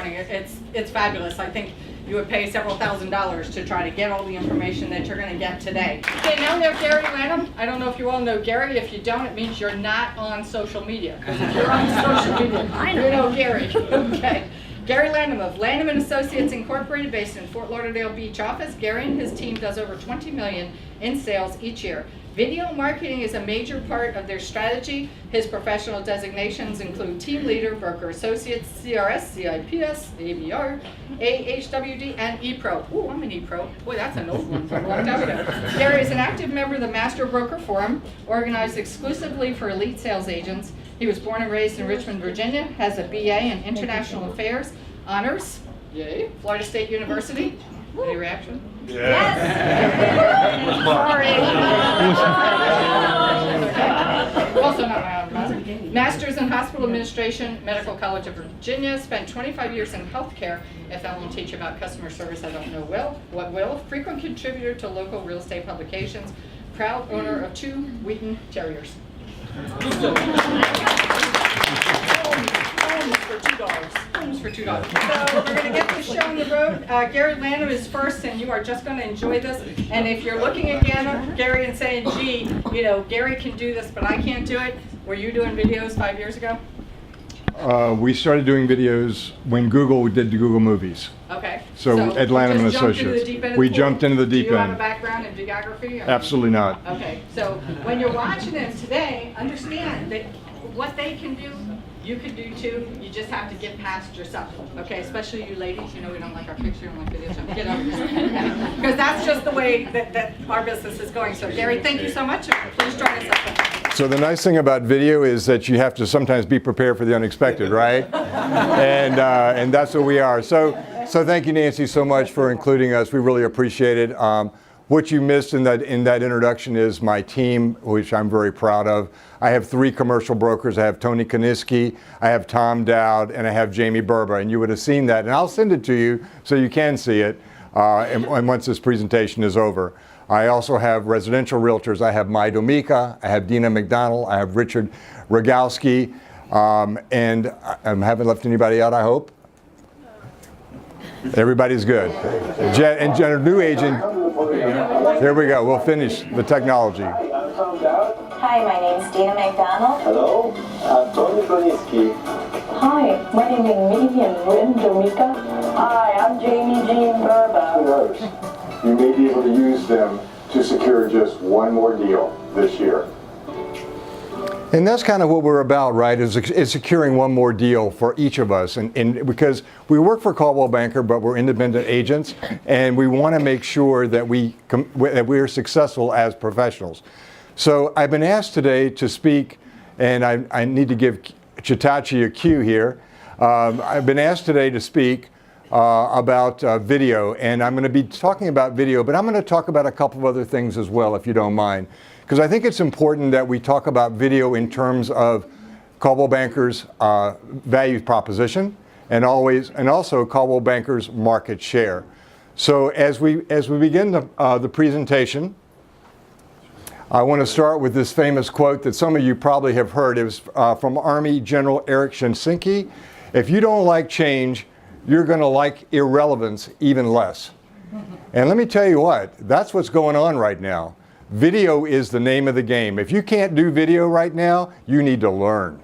doing. It's fabulous. I think you would pay several $1,000s to try to get all the information that you're going to get today. Okay, now we have Gary Lanham. I don't know if you all know Gary. If you don't, it means you're not on social media. Because if you're on social media, you know Gary. Okay. Gary Lanham of Lanham and Associates Incorporated, based in Fort Lauderdale Beach office. Gary and his team does over $20 million in sales each year. Video marketing is a major part of their strategy. His professional designations include team leader, broker associates, CRS, CIPS, ABR, AHWD, and ePro. Ooh, I'm an ePro. Boy, that's an old one from a long time ago. Gary is an active member of the Master Broker Forum, organized exclusively for elite sales agents. He was born and raised in Richmond, Virginia, has a BA in International Affairs, honors, yay, Florida State University. Any reaction? Yes. Sorry. Also not my own. Master's in Hospital Administration, Medical College of Virginia. Spent 25 years in healthcare. If that won't teach you about customer service, I don't know what will. Frequent contributor to local real estate publications. Proud owner of 2 Wheaton Terriers. For $2. So we're going to get this show on the road. Gary Lanham is first, and you are just going to enjoy this. And if you're looking at Gary and saying, gee, you know, Gary can do this, but I can't do it, were you doing videos 5 years ago? We started doing videos when Google did the Google movies. Okay. So at Lanham and Associates. We jumped into the deep end. Do you have a background in videography? Absolutely not. Okay. So when you're watching them today, understand that what they can do, you can do too. You just have to get past yourself. Okay, especially you ladies. You know we don't like our picture and like videos. Get over yourself. Because that's just the way that our business is going. So Gary, thank you so much. Please join us up. So the nice thing about video is that you have to sometimes be prepared for the unexpected, right? and that's what we are. So thank you, Nancy, so much for including us. We really appreciate it. What you missed in that introduction is my team, which I'm very proud of. I have 3 commercial brokers. I have Tony Koniski, I have Tom Dowd, and I have Jamie Burba. And you would have seen that. And I'll send it to you so you can see it and once this presentation is over. I also have residential realtors. I have Mai Domica, I have Dina McDonald, I have Richard Rogalski, and I haven't left anybody out, I hope. Everybody's good. And a new agent. Here we go. We'll finish the technology. Hi, my name's Dina McDonald. Hello, Tony Koniski. Hi, my name is Miriam Domica. Hi, I'm Jamie Jean Burba. Who knows? You may be able to use them to secure just one more deal this year. And that's kind of what we're about, right, is securing one more deal for each of us. And because we work for Coldwell Banker, but we're independent agents, and we want to make sure that we're successful as professionals. So I've been asked today to speak, and I need to give Chitachi a cue here. I've been asked today to speak about video, and I'm going to be talking about video, but I'm going to talk about a couple of other things as well, if you don't mind. Because I think it's important that we talk about video in terms of Coldwell Banker's value proposition and also Coldwell Banker's market share. So as we begin the presentation, I want to start with this famous quote that some of you probably have heard. It was from Army General Eric Shinsinki. If you don't like change, you're going to like irrelevance even less. And let me tell you what, that's what's going on right now. Video is the name of the game. If you can't do video right now, you need to learn,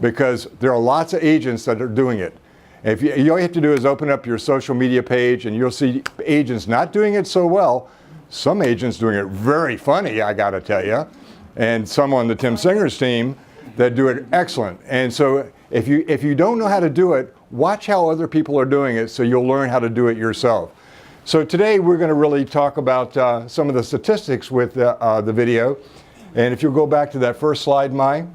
because there are lots of agents that are doing it. If all you have to do is open up your social media page, and you'll see agents not doing it so well. Some agents doing it very funny, I got to tell you, and some on the Tim Singer's team that do it excellent. And so if you don't know how to do it, watch how other people are doing it so you'll learn how to do it yourself. So today we're going to really talk about some of the statistics with the video. And if you'll go back to that first slide, Mai.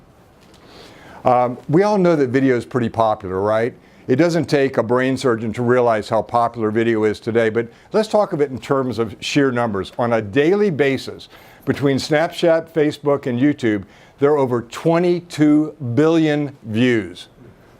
We all know that video is pretty popular, right? It doesn't take a brain surgeon to realize how popular video is today, but let's talk of it in terms of sheer numbers. On a daily basis, between Snapchat, Facebook, and YouTube, there are over 22 billion views.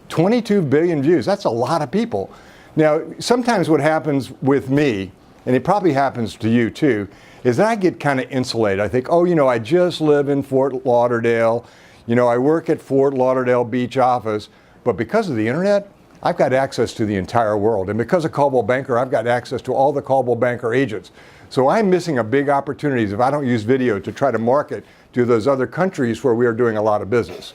22 billion views, that's a lot of people. Now, sometimes what happens with me, and it probably happens to you too, is that I get kind of insulated. I think, oh, you know, I just live in Fort Lauderdale. You know, I work at Fort Lauderdale Beach office. But because of the internet, I've got access to the entire world. And because of Coldwell Banker, I've got access to all the Coldwell Banker agents. So I'm missing a big opportunity if I don't use video to try to market to those other countries where we are doing a lot of business.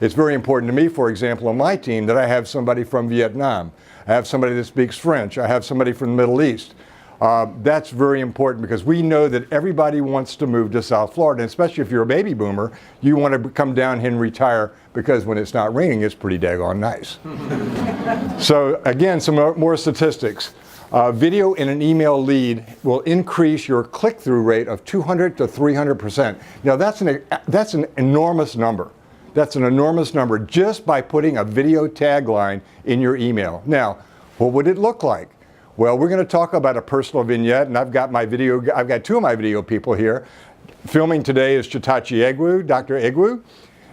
It's very important to me, for example, on my team that I have somebody from Vietnam. I have somebody that speaks French. I have somebody from the Middle East. That's very important because we know that everybody wants to move to South Florida, and especially if you're a baby boomer, you want to come down here and retire because when it's not raining, it's pretty daggone nice. So again, some more statistics. Video in an email lead will increase your click-through rate of 200 to 300%. Now that's an enormous number. That's an enormous number just by putting a video tagline in your email. Now, what would it look like? Well, we're going to talk about a personal vignette, and I've got two of my video people here. Filming today is Chitachi Egwu, Dr. Egwu,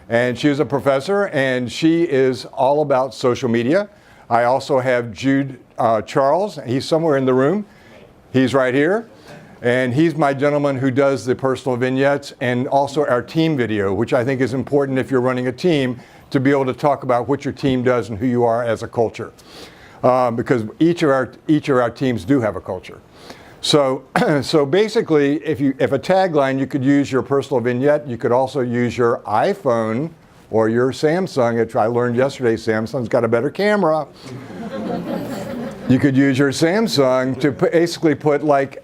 and she is a professor, and she is all about social media. I also have Jude Charles. He's somewhere in the room. He's right here. And he's my gentleman who does the personal vignettes and also our team video, which I think is important if you're running a team to be able to talk about what your team does and who you are as a culture. Because each of our teams do have a culture. So, so basically, if a tagline, you could use your personal vignette. You could also use your iPhone or your Samsung, which I learned yesterday, Samsung's got a better camera. You could use your Samsung to basically put like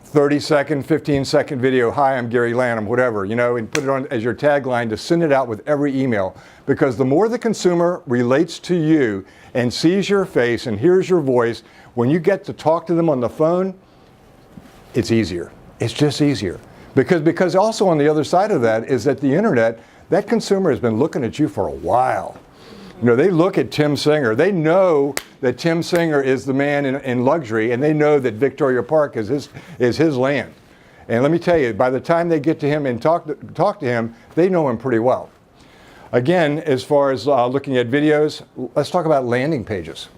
30-second, 15-second video, hi, I'm Gary Lanham, whatever, and put it on as your tagline to send it out with every email. Because the more the consumer relates to you and sees your face and hears your voice, when you get to talk to them on the phone, it's easier. It's just easier. Because also on the other side of that is that the internet, that consumer has been looking at you for a while. They look at Tim Singer. They know that Tim Singer is the man in luxury, and they know that Victoria Park is his land. And let me tell you, by the time they get to him and talk to him, they know him pretty well. Again, as far as looking at videos, let's talk about landing pages.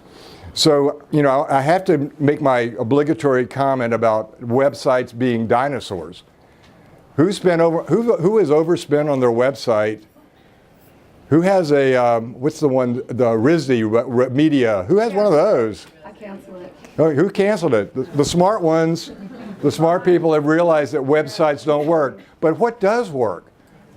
So, I have to make my obligatory comment about websites being dinosaurs. Who has overspent on their website? Who has a, what's the one, the RISD media? Who has one of those? I canceled it. Who canceled it? The smart ones, the smart people have realized that websites don't work. But what does work?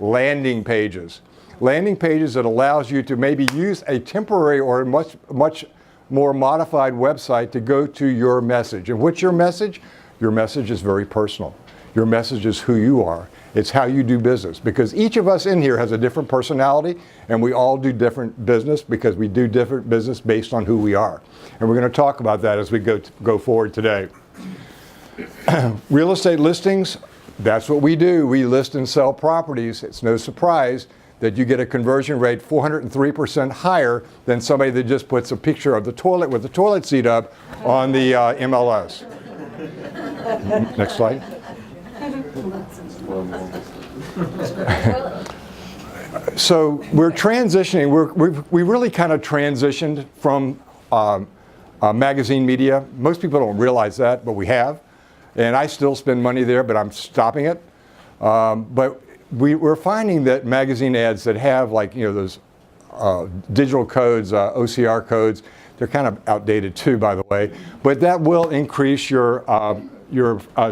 Landing pages. Landing pages that allows you to maybe use a temporary or much more modified website to go to your message. And what's your message? Your message is very personal. Your message is who you are. It's how you do business. Because each of us in here has a different personality, and we all do different business because we do different business based on who we are. And we're going to talk about that as we go forward today. Real estate listings, that's what we do. We list and sell properties. It's no surprise that you get a conversion rate 403% higher than somebody that just puts a picture of the toilet with the toilet seat up on the MLS. Next slide. So we're transitioning. We really kind of transitioned from magazine media. Most people don't realize that, but we have. And I still spend money there, but I'm stopping it. But we're finding that magazine ads that have those digital codes, OCR codes, they're kind of outdated too, by the way. But that will increase your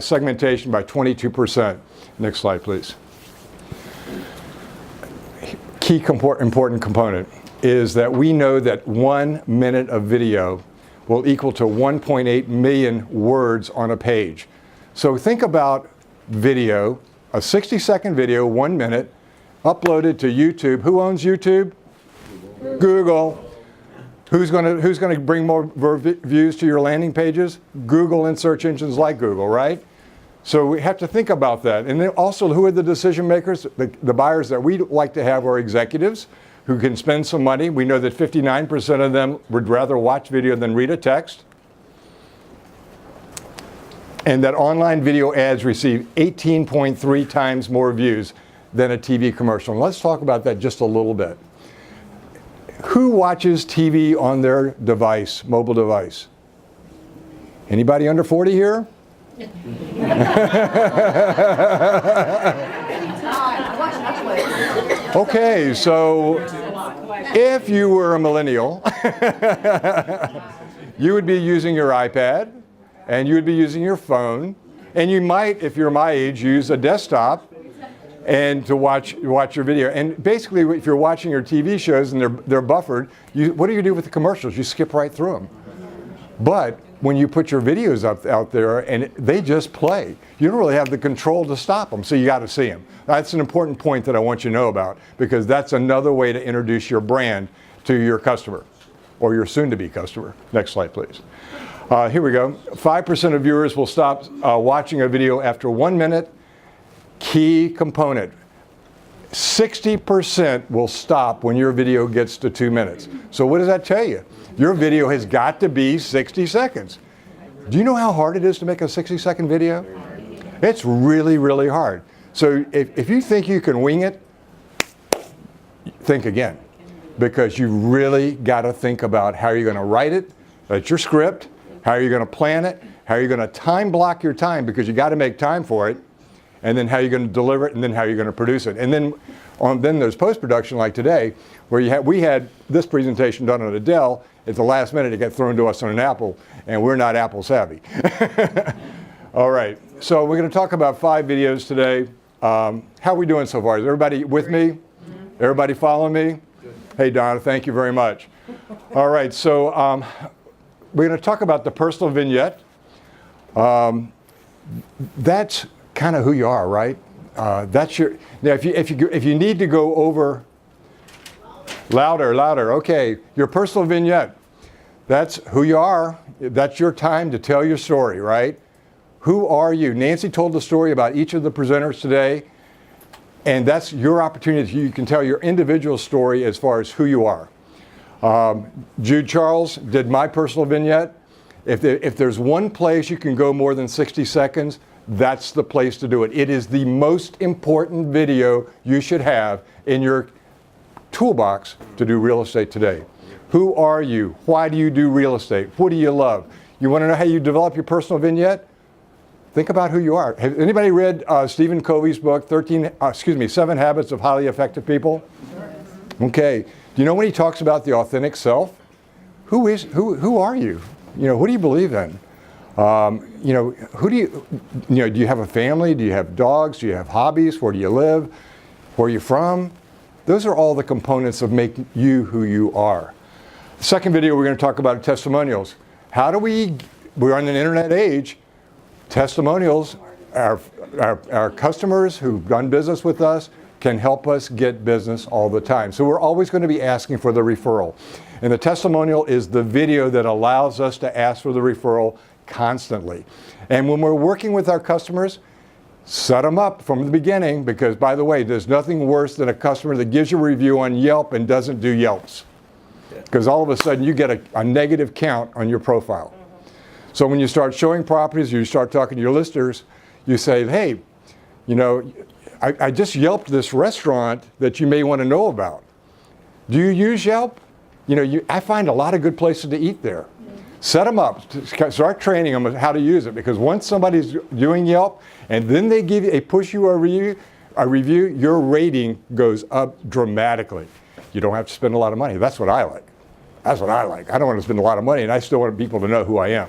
segmentation by 22%. Next slide, please. Key important component is that we know that 1 minute of video will equal to 1.8 million words on a page. So think about video, a 60-second video, 1 minute, uploaded to YouTube. Who owns YouTube? Google. Who's going to bring more views to your landing pages? Google and search engines like Google, right? So we have to think about that. And then also, who are the decision makers? The buyers that we like to have are executives who can spend some money. We know that 59% of them would rather watch video than read a text. And that online video ads receive 18.3 times more views than a TV commercial. And let's talk about that just a little bit. Who watches TV on their device, mobile device? Anybody under 40 here? Okay, so If you were a millennial, you would be using your iPad, and you would be using your phone, and you might, if you're my age, use a desktop and to watch your video. And basically, if you're watching your TV shows and they're buffered, what do you do with the commercials? You skip right through them. But when you put your videos out there and they just play, you don't really have the control to stop them, so you got to see them. That's an important point that I want you to know about, because that's another way to introduce your brand to your customer or your soon-to-be customer. Next slide, please. Here we go. 5% of viewers will stop watching a video after 1 minute. Key component. 60% will stop when your video gets to 2 minutes. So what does that tell you? Your video has got to be 60 seconds. Do you know how hard it is to make a 60-second video? It's really, really hard. So if you think you can wing it, think again. Because you really got to think about how you're going to write it. That's your script. How you're going to plan it. How you're going to time block your time, because you got to make time for it. And then how you're going to deliver it, and then how you're going to produce it. And then there's post-production like today, where we had this presentation done on a Dell. At the last minute, it got thrown to us on an Apple, and we're not Apple savvy. All right, so we're going to talk about 5 videos today. How are we doing so far? Is everybody with me? Everybody following me? Hey, Donna, thank you very much. All right, so we're going to talk about the personal vignette. That's kind of who you are, right? That's your. Now, if you need to go over louder. Okay, your personal vignette. That's who you are. That's your time to tell your story, right? Who are you? Nancy told the story about each of the presenters today, and that's your opportunity. You can tell your individual story as far as who you are. Jude Charles did my personal vignette. If there's one place you can go more than 60 seconds, that's the place to do it. It is the most important video you should have in your toolbox to do real estate today. Who are you? Why do you do real estate? What do you love? You want to know how you develop your personal vignette? Think about who you are. Has anybody read Stephen Covey's book, 7 Habits of Highly Effective People? Okay. Do you know when he talks about the authentic self? Who are you? Who do you believe in? Who do you have a family? Do you have dogs? Do you have hobbies? Where do you live? Where are you from? Those are all the components of making you who you are. The second video we're going to talk about testimonials. We're in an internet age. Testimonials, our customers who've done business with us can help us get business all the time. So we're always going to be asking for the referral. And the testimonial is the video that allows us to ask for the referral constantly. And when we're working with our customers, set them up from the beginning, because, by the way, there's nothing worse than a customer that gives you a review on Yelp and doesn't do Yelps. Because all of a sudden you get a negative count on your profile. So when you start showing properties, you start talking to your listers, you say, hey, I just Yelped this restaurant that you may want to know about. Do you use Yelp? I find a lot of good places to eat there. Set them up, start training them on how to use it, because once somebody's doing Yelp and then they push you a review, your rating goes up dramatically. You don't have to spend a lot of money. That's what I like. I don't want to spend a lot of money, and I still want people to know who I am.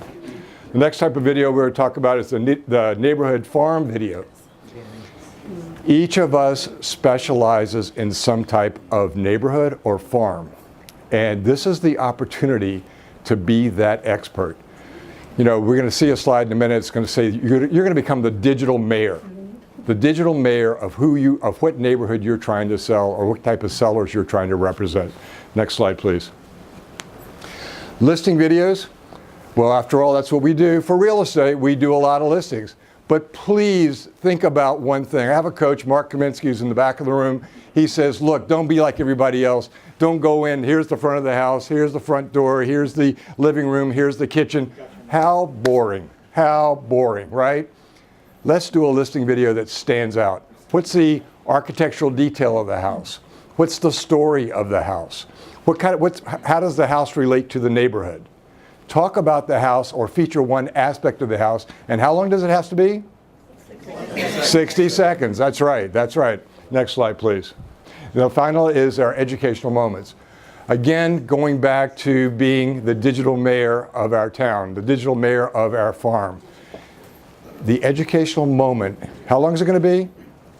The next type of video we're going to talk about is the neighborhood farm video. Each of us specializes in some type of neighborhood or farm, and this is the opportunity to be that expert. We're going to see a slide in a minute. It's going to say you're going to become the digital mayor. The digital mayor of what neighborhood you're trying to sell, or what type of sellers you're trying to represent. Next slide, please. Listing videos. Well, after all, that's what we do for real estate. We do a lot of listings. But please think about one thing. I have a coach, Mark Kaminsky, who's in the back of the room. He says, look, don't be like everybody else. Don't go in, here's the front of the house, here's the front door, here's the living room, here's the kitchen. How boring, right? Let's do a listing video that stands out. What's the architectural detail of the house? What's the story of the house? How does the house relate to the neighborhood? Talk about the house or feature one aspect of the house. And how long does it have to be? 60 seconds. That's right. Next slide, please. The final is our educational moments. Again, going back to being the digital mayor of our town, the digital mayor of our farm. The educational moment, how long is it going to be?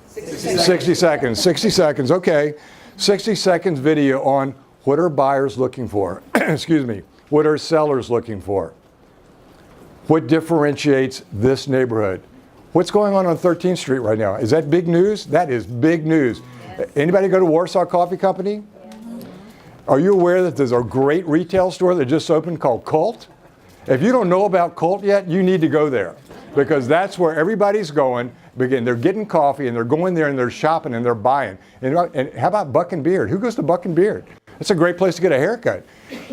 60 seconds. 60 seconds, okay. 60 seconds video on what are buyers looking for? Excuse me. What are sellers looking for? What differentiates this neighborhood? What's going on 13th Street right now? Is that big news? That is big news. Yes. Anybody go to Warsaw Coffee Company? Are you aware that there's a great retail store that just opened called Cult? If you don't know about Cult yet, you need to go there because that's where everybody's going. Again, they're getting coffee and they're going there and they're shopping and they're buying. And how about Buck and Beard? Who goes to Buck and Beard? It's a great place to get a haircut.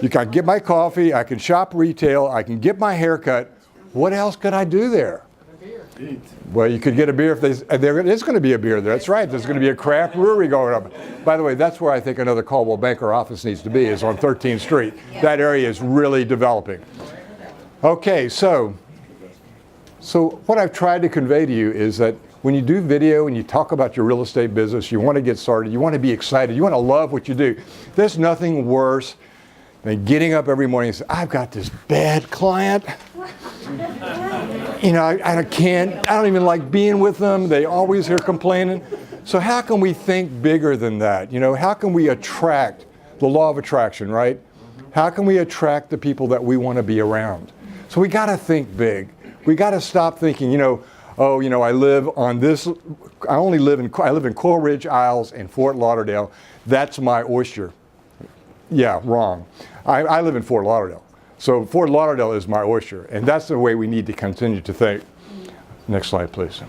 You can get my coffee, I can shop retail, I can get my haircut. What else could I do there? Well, you could get a beer if there is going to be a beer there. That's right. There's going to be a craft brewery going up. By the way, that's where I think another Coldwell Banker office needs to be, is on 13th Street. That area is really developing. Okay, so what I've tried to convey to you is that when you do video and you talk about your real estate business, you want to get started, you want to be excited, you want to love what you do. There's nothing worse than getting up every morning and saying, I've got this bad client. You know, I don't even like being with them. They always are complaining. So how can we think bigger than that? You know, how can we attract the law of attraction, right? How can we attract the people that we want to be around? So we got to think big. We got to stop thinking, you know, oh, you know, I live in Coral Ridge Isles in Fort Lauderdale. That's my oyster. Yeah, wrong. I live in Fort Lauderdale. So Fort Lauderdale is my oyster, and that's the way we need to continue to think. Next slide, please.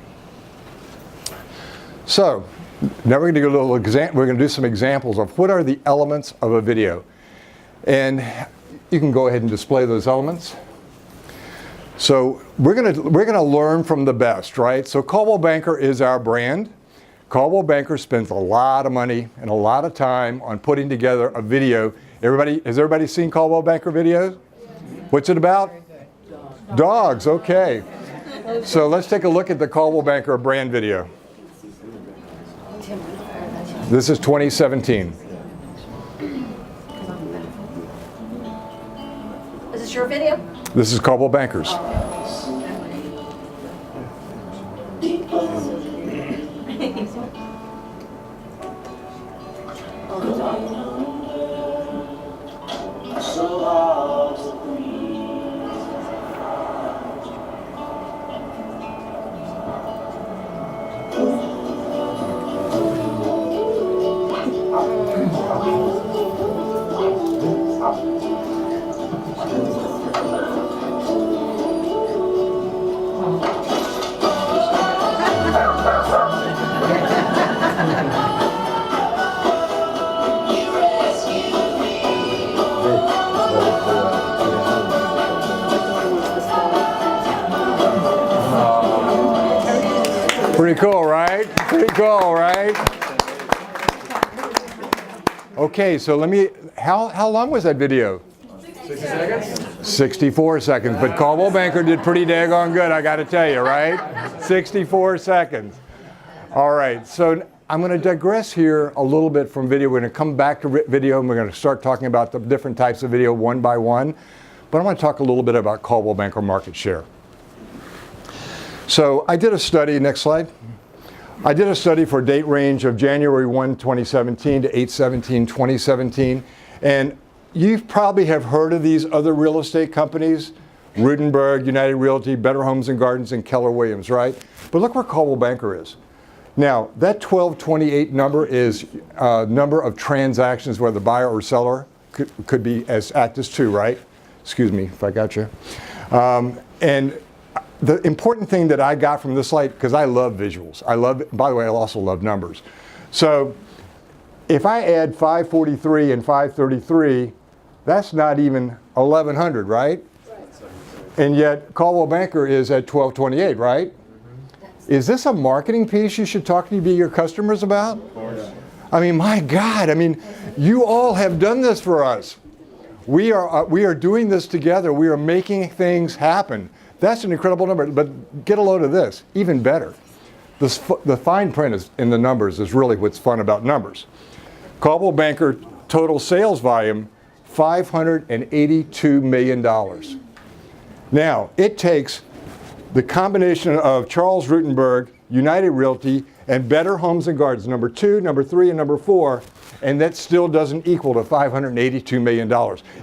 So now we're going to do some examples of what are the elements of a video, and you can go ahead and display those elements. So we're going to learn from the best, right? So Coldwell Banker is our brand. Coldwell Banker spends a lot of money and a lot of time on putting together a video. Has everybody seen Coldwell Banker videos? What's it about? Dogs, okay. So let's take a look at the Coldwell Banker brand video. This is 2017. Is this your video? This is Coldwell Bankers. Pretty cool, right? Pretty cool, right? Okay, so how long was that video? 60 seconds? 64 seconds, but Coldwell Banker did pretty daggone good, I got to tell you, right? 64 seconds. All right, so I'm going to digress here a little bit from video. We're going to come back to video, and we're going to start talking about the different types of video one by one. But I want to talk a little bit about Coldwell Banker market share. So I did a study, next slide. I did a study for a date range of January 1, 2017 to 8/17/2017. And you probably have heard of these other real estate companies, Rudenberg, United Realty, Better Homes and Gardens, and Keller Williams, right? But look where Coldwell Banker is. Now, that 1228 number is number of transactions where the buyer or seller could be as act as two, right? Excuse me if I got you. And the important thing that I got from this slide, because I love visuals. By the way, I also love numbers. So if I add 543 and 533, that's not even 1,100, right? And yet Coldwell Banker is at 1228, right? Is this a marketing piece you should talk to your customers about? Of course. I mean, my God, I mean, you all have done this for us. We are doing this together. We are making things happen. That's an incredible number, but get a load of this, even better. The fine print in the numbers is really what's fun about numbers. Coldwell Banker total sales volume, $582 million. Now, it takes the combination of Charles Rutenberg, United Realty, and Better Homes and Gardens, number 2, number 3, and number 4, and that still doesn't equal to $582 million.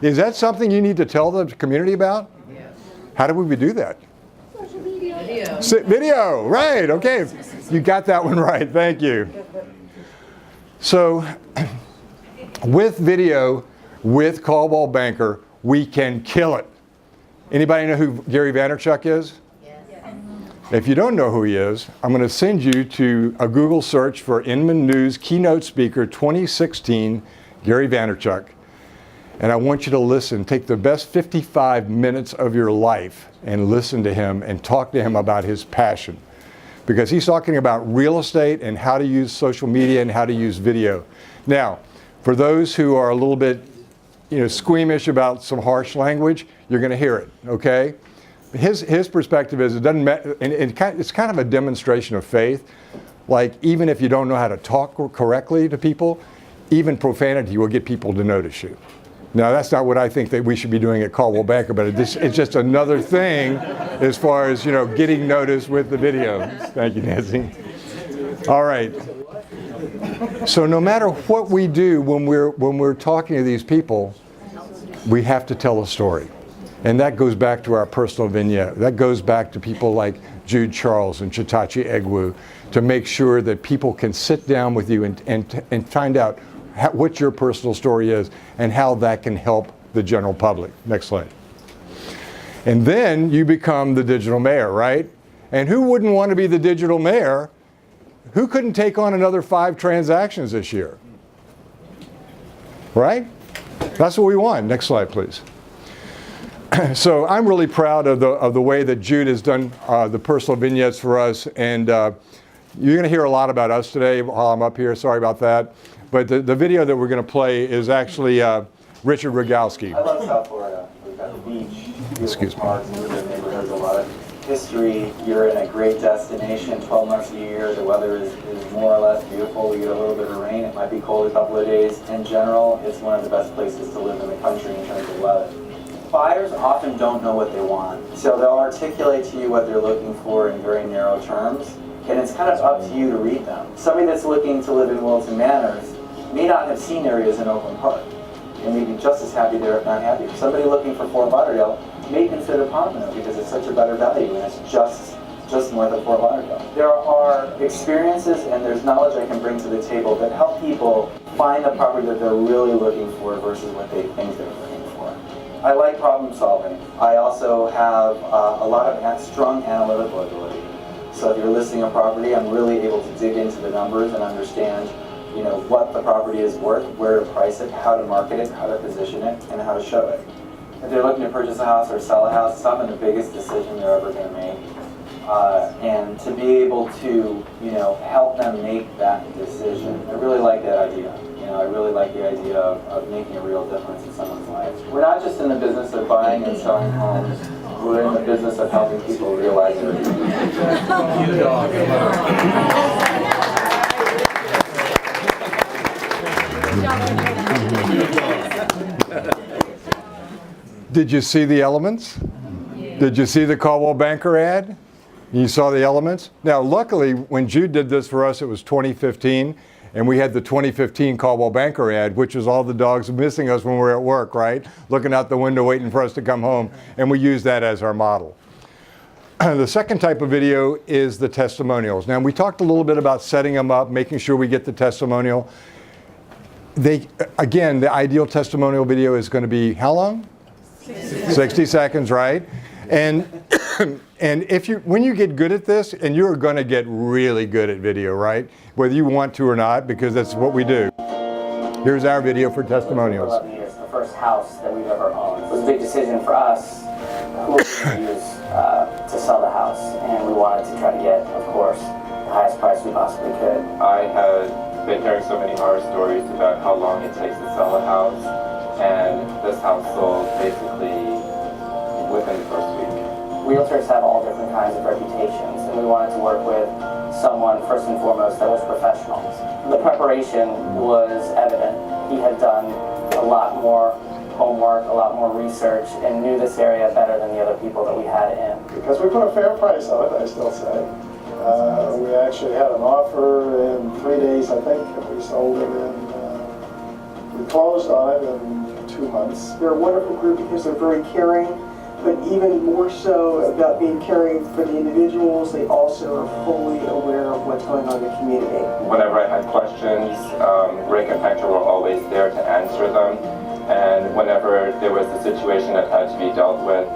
Is that something you need to tell the community about? Yes. How do we do that? Social media. Video, right, okay. You got that one right, thank you. So, with video, with Coldwell Banker, we can kill it. Anybody know who Gary Vaynerchuk is? If you don't know who he is, I'm going to send you to a Google search for Inman News Keynote Speaker 2016, Gary Vaynerchuk. And I want you to listen, take the best 55 minutes of your life and listen to him and talk to him about his passion. Because he's talking about real estate and how to use social media and how to use video. Now, for those who are a little bit, squeamish about some harsh language, you're going to hear it, okay? His perspective is it doesn't matter, and it's kind of a demonstration of faith. Like, even if you don't know how to talk correctly to people, even profanity will get people to notice you. Now, that's not what I think that we should be doing at Coldwell Banker, but it's just another thing as far as, getting noticed with the video. Thank you, Nancy. All right. So no matter what we do when we're talking to these people, we have to tell a story. And that goes back to our personal vignette. That goes back to people like Jude Charles and Chitachi Egwu to make sure that people can sit down with you and find out what your personal story is and how that can help the general public. Next slide. And then you become the digital mayor, right? And who wouldn't want to be the digital mayor? Who couldn't take on another 5 transactions this year? Right? That's what we want. Next slide, please. So I'm really proud of the way that Jude has done the personal vignettes for us, and you're going to hear a lot about us today while I'm up here. Sorry about that. But the video that we're going to play is actually Richard Rogalski. I love South Florida. We've got the beach, beautiful parks, beautiful neighborhoods, a lot of history. You're in a great destination 12 months a year. The weather is more or less beautiful. We get a little bit of rain. It might be cold a couple of days. In general, it's one of the best places to live in the country in terms of weather. Buyers often don't know what they want, so they'll articulate to you what they're looking for in very narrow terms, and it's kind of up to you to read them. Somebody that's looking to live in Wilton Manors may not have seen areas in Oakland Park, and may be just as happy there if not happier. Somebody looking for Fort Lauderdale may consider Pompano because it's such a better value and it's just north of Fort Lauderdale. There are experiences and there's knowledge I can bring to the table that help people find the property that they're really looking for versus what they think they're looking for. I like problem solving. I also have a lot of strong analytical ability. So if you're listing a property, I'm really able to dig into the numbers and understand, what the property is worth, where to price it, how to market it, how to position it, and how to show it. If they're looking to purchase a house or sell a house, it's often the biggest decision they're ever going to make. And to be able to, help them make that decision, I really like that idea. I really like the idea of making a real difference in someone's life. We're not just in the business of buying and selling homes. We're in the business of helping people realize their dreams. Did you see the elements? Did you see the Coldwell Banker ad? You saw the elements? Now, luckily, when Jude did this for us, it was 2015. And we had the 2015 Coldwell Banker ad, which was all the dogs missing us when we were at work, right? Looking out the window, waiting for us to come home. And we used that as our model. The second type of video is the testimonials. Now, we talked a little bit about setting them up, making sure we get the testimonial. Again, the ideal testimonial video is going to be how long? 60 seconds, right? And when you get good at this, and you're going to get really good at video, right? Whether you want to or not, because that's what we do. Here's our video for testimonials. 11 years, the first house that we've ever owned. It was a big decision for us who we would use to sell the house, and we wanted to try to get, of course, the highest price we possibly could. I had been hearing so many horror stories about how long it takes to sell a house, and this house sold basically within the first week. Realtors have all different kinds of reputations, and we wanted to work with someone, first and foremost, that was professional. The preparation was evident. He had done a lot more homework, a lot more research, and knew this area better than the other people that we had in. Because we put a fair price on it, I still say. We actually had an offer in 3 days, I think, and we sold it in, we closed on it in 2 months. They're a wonderful group because they're very caring, but even more so about being caring for the individuals, they also are fully aware of what's going on in the community. Whenever I had questions, Rick and Hector were always there to answer them. And whenever there was a situation that had to be dealt with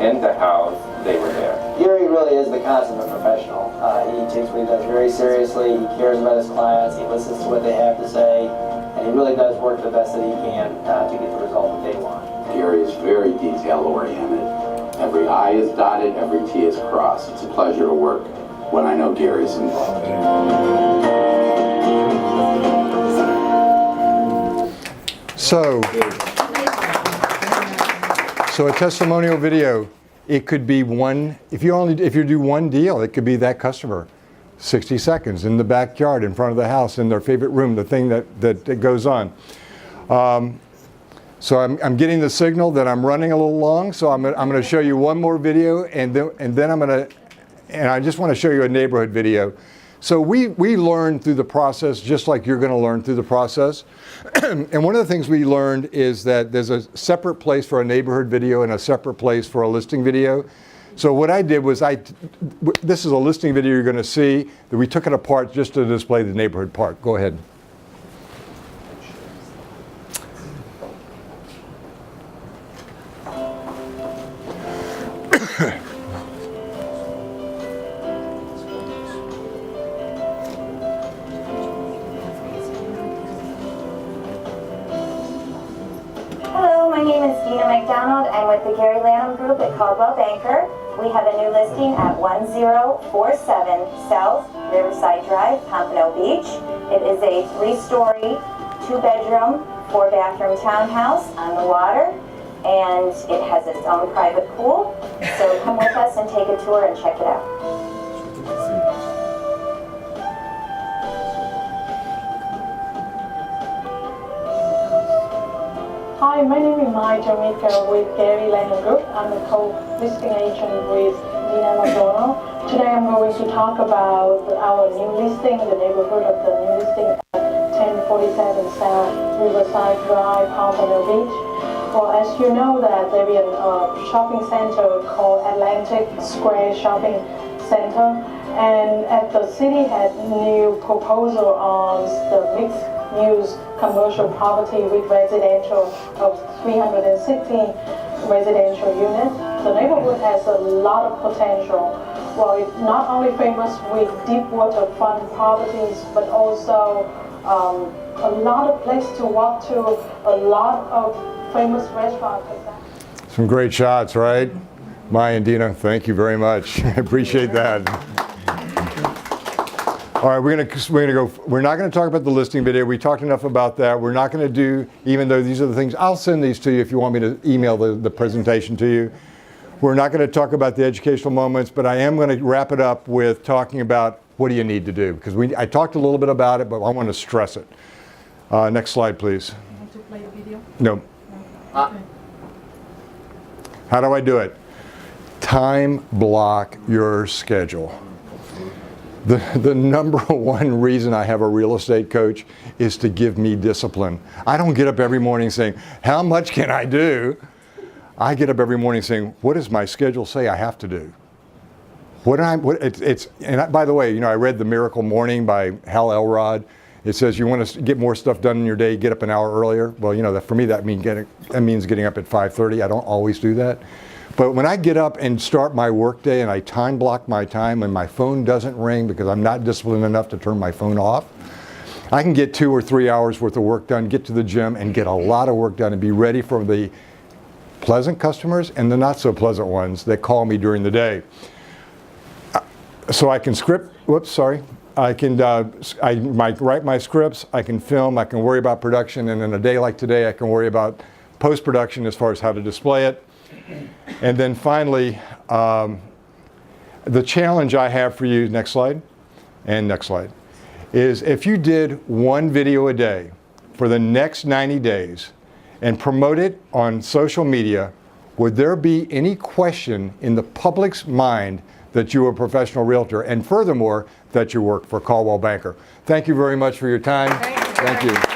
in the house, they were there. Gary really is the consummate professional. He takes what he does very seriously. He cares about his clients. He listens to what they have to say. And he really does work the best that he can to get the result that they want. Gary is very detail-oriented. Every I is dotted, every T is crossed. It's a pleasure to work when I know Gary's involved. So a testimonial video, it could be one, if you do one deal, it could be that customer. 60 seconds in the backyard, in front of the house, in their favorite room, the thing that goes on. So I'm getting the signal that I'm running a little long, so I'm going to show you one more video, and then I just want to show you a neighborhood video. So we learn through the process, just like you're going to learn through the process. And one of the things we learned is that there's a separate place for a neighborhood video and a separate place for a listing video. So what I did was this is a listing video you're going to see, that we took it apart just to display the neighborhood part. Go ahead. Hello, my name is Dina McDonald. I'm with the Gary Lanham Group at Coldwell Banker. We have a new listing at 1047 South Riverside Drive, Pompano Beach. It is a 3-story, 2-bedroom, 4-bathroom townhouse on the water, and it has its own private pool. So come with us and take a tour and check it out. Hi, my name is Mai Jamaica with Gary Lanham Group. I'm the co-listing agent with Dina McDonald. Today I'm going to talk about our new listing, the neighborhood of the new listing at 1047 South Riverside Drive, Pompano Beach. Well, as you know that there is a shopping center called Atlantic Square Shopping Center, and at the city had new proposal on the mixed-use commercial property with residential of 316 residential units. The neighborhood has a lot of potential. Well, it's not only famous with deep waterfront properties, but also a lot of place to walk to, a lot of famous restaurants. Some great shots, right? Maya and Dina, thank you very much. I appreciate that. All right, we're not going to talk about the listing video. We talked enough about that. We're not going to do, even though these are the things, I'll send these to you if you want me to email the presentation to you. We're not going to talk about the educational moments, but I am going to wrap it up with talking about what do you need to do, because I talked a little bit about it, but I want to stress it. Next slide, please. You have to play the video? No. Okay. How do I do it? Time block your schedule. The number one reason I have a real estate coach is to give me discipline. I don't get up every morning saying, how much can I do? I get up every morning saying, what does my schedule say I have to do? By the way, I read The Miracle Morning by Hal Elrod. It says you want to get more stuff done in your day, get up an hour earlier. Well, for me that means getting up at 5:30. I don't always do that. But when I get up and start my workday and I time block my time and my phone doesn't ring because I'm not disciplined enough to turn my phone off, I can get 2 or 3 hours worth of work done, get to the gym and get a lot of work done and be ready for the pleasant customers and the not so pleasant ones that call me during the day. So I can I can write my scripts, I can film, I can worry about production, and in a day like today I can worry about post-production as far as how to display it. And then finally, the challenge I have for you, next slide. and next slide, is if you did one video a day for the next 90 days and promote it on social media, would there be any question in the public's mind that you're a professional realtor, and furthermore, that you work for Coldwell Banker? Thank you very much for your time. Thank you. Thank you.